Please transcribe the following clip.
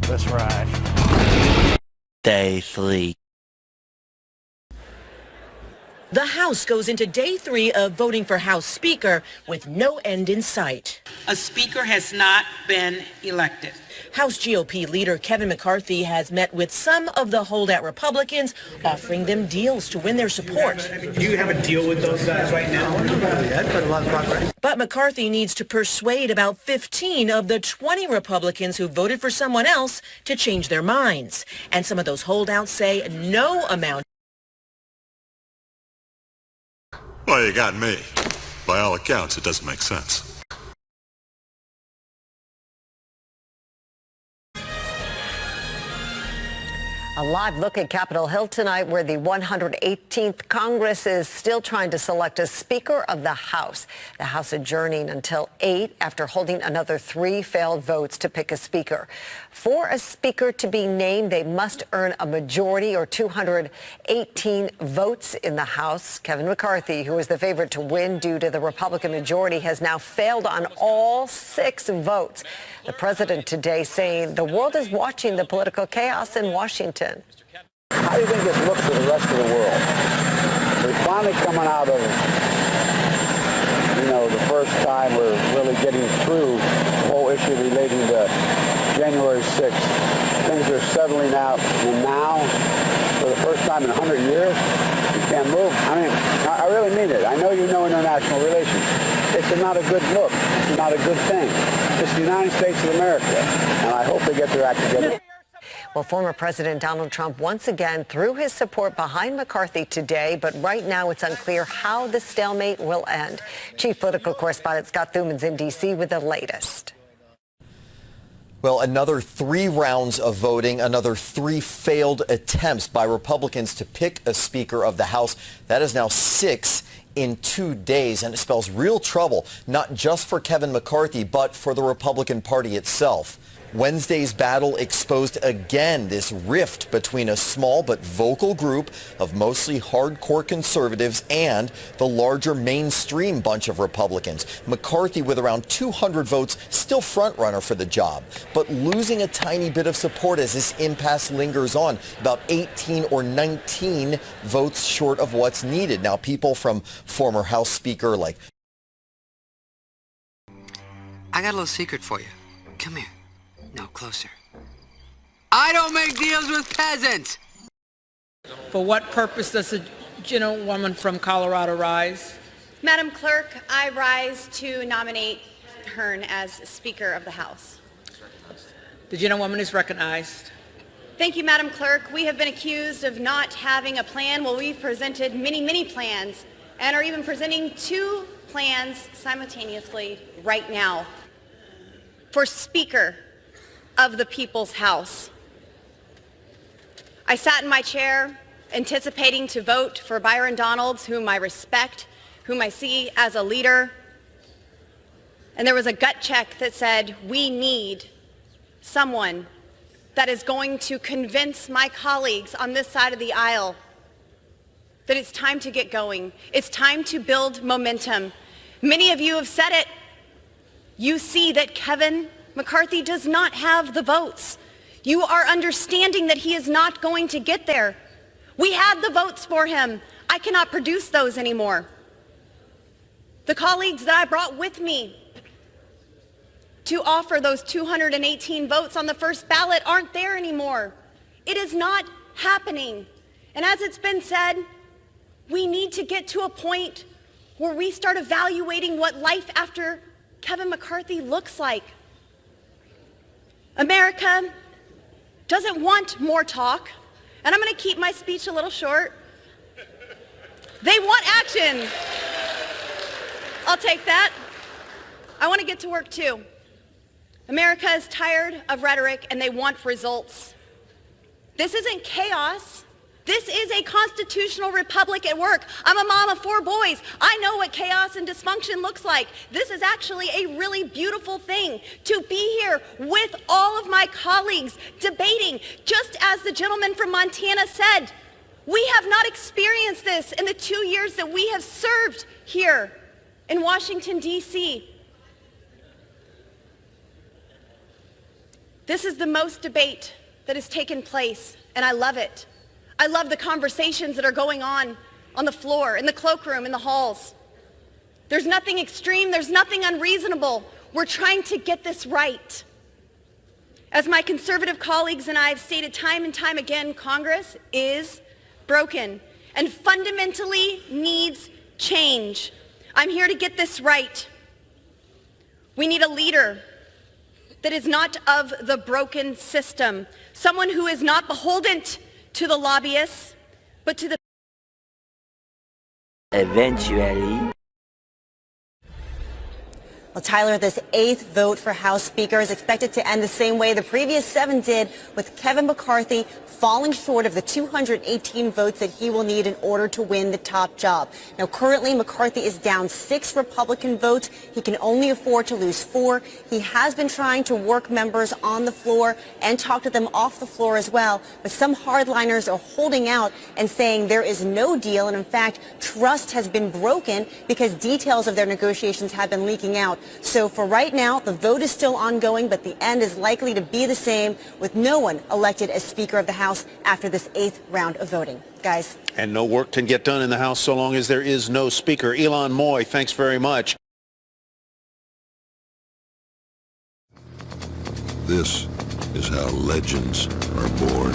Let's ride. Day 3. The House goes into day 3 of voting for House Speaker with no end in sight. A speaker has not been elected. House GOP leader Kevin McCarthy has met with some of the holdout Republicans, offering them deals to win their support. Do you have a deal with those guys right now? But a lot of progress. But McCarthy needs to persuade about 15 of the 20 Republicans who voted for someone else to change their minds. And some of those holdouts say no amount. Well, you got me. By all accounts, it doesn't make sense. A live look at Capitol Hill tonight, where the 118th Congress is still trying to select a Speaker of the House. The House adjourning until 8 after holding another 3 failed votes to pick a Speaker. For a Speaker to be named, they must earn a majority or 218 votes in the House. Kevin McCarthy, who is the favorite to win due to the Republican majority, has now failed on all 6 votes. The president today saying the world is watching the political chaos in Washington. How do you think this looks to the rest of the world? We're finally coming out of, the first time we're really getting through the whole issue relating to January 6th. Things are settling out, and now, for the first time in 100 years, you can't move. I mean, I really mean it. I know you know international relations. It's not a good look. It's not a good thing. It's the United States of America, and I hope they get their act together. Well, former President Donald Trump once again threw his support behind McCarthy today, but right now it's unclear how the stalemate will end. Chief political correspondent Scott Thuman's in D.C. with the latest. Well, another 3 rounds of voting, another 3 failed attempts by Republicans to pick a Speaker of the House. That is now 6 in 2 days, and it spells real trouble, not just for Kevin McCarthy, but for the Republican Party itself. Wednesday's battle exposed again this rift between a small but vocal group of mostly hardcore conservatives and the larger mainstream bunch of Republicans. McCarthy, with around 200 votes, still frontrunner for the job, but losing a tiny bit of support as this impasse lingers on, about 18 or 19 votes short of what's needed. Now, people from former House Speaker like... I got a little secret for you. Come here. No, closer. I don't make deals with peasants! For what purpose does the gentlewoman from Colorado rise? Madam Clerk, I rise to nominate Hearn as Speaker of the House. The gentlewoman is recognized. Thank you, Madam Clerk. We have been accused of not having a plan. Well, we've presented many, many plans and are even presenting 2 plans simultaneously right now for Speaker of the People's House. I sat in my chair anticipating to vote for Byron Donalds, whom I respect, whom I see as a leader. And there was a gut check that said, we need someone that is going to convince my colleagues on this side of the aisle that it's time to get going. It's time to build momentum. Many of you have said it. You see that Kevin McCarthy does not have the votes. You are understanding that he is not going to get there. We had the votes for him. I cannot produce those anymore. The colleagues that I brought with me to offer those 218 votes on the first ballot aren't there anymore. It is not happening. And as it's been said, we need to get to a point where we start evaluating what life after Kevin McCarthy looks like. America doesn't want more talk, and I'm going to keep my speech a little short. They want action. I'll take that. I want to get to work too. America is tired of rhetoric, and they want results. This isn't chaos. This is a constitutional republic at work. I'm a mom of 4 boys. I know what chaos and dysfunction looks like. This is actually a really beautiful thing to be here with all of my colleagues debating. Just as the gentleman from Montana said, we have not experienced this in the 2 years that we have served here in Washington, D.C. This is the most debate that has taken place, and I love it. I love the conversations that are going on the floor, in the cloakroom, in the halls. There's nothing extreme, there's nothing unreasonable. We're trying to get this right. As my conservative colleagues and I have stated time and time again, Congress is broken and fundamentally needs change. I'm here to get this right. We need a leader that is not of the broken system, someone who is not beholden to the lobbyists, but to the eventually. Well, Tyler, this 8th vote for House Speaker is expected to end the same way the previous 7 did, with Kevin McCarthy falling short of the 218 votes that he will need in order to win the top job. Now, currently, McCarthy is down 6 Republican votes. He can only afford to lose 4. He has been trying to work members on the floor and talk to them off the floor as well, but some hardliners are holding out and saying there is no deal, and in fact, trust has been broken because details of their negotiations have been leaking out. So for right now, the vote is still ongoing, but the end is likely to be the same, with no one elected as Speaker of the House after this 8th round of voting. Guys. And no work can get done in the House so long as there is no Speaker. Elon Moy, thanks very much. This is how legends are born.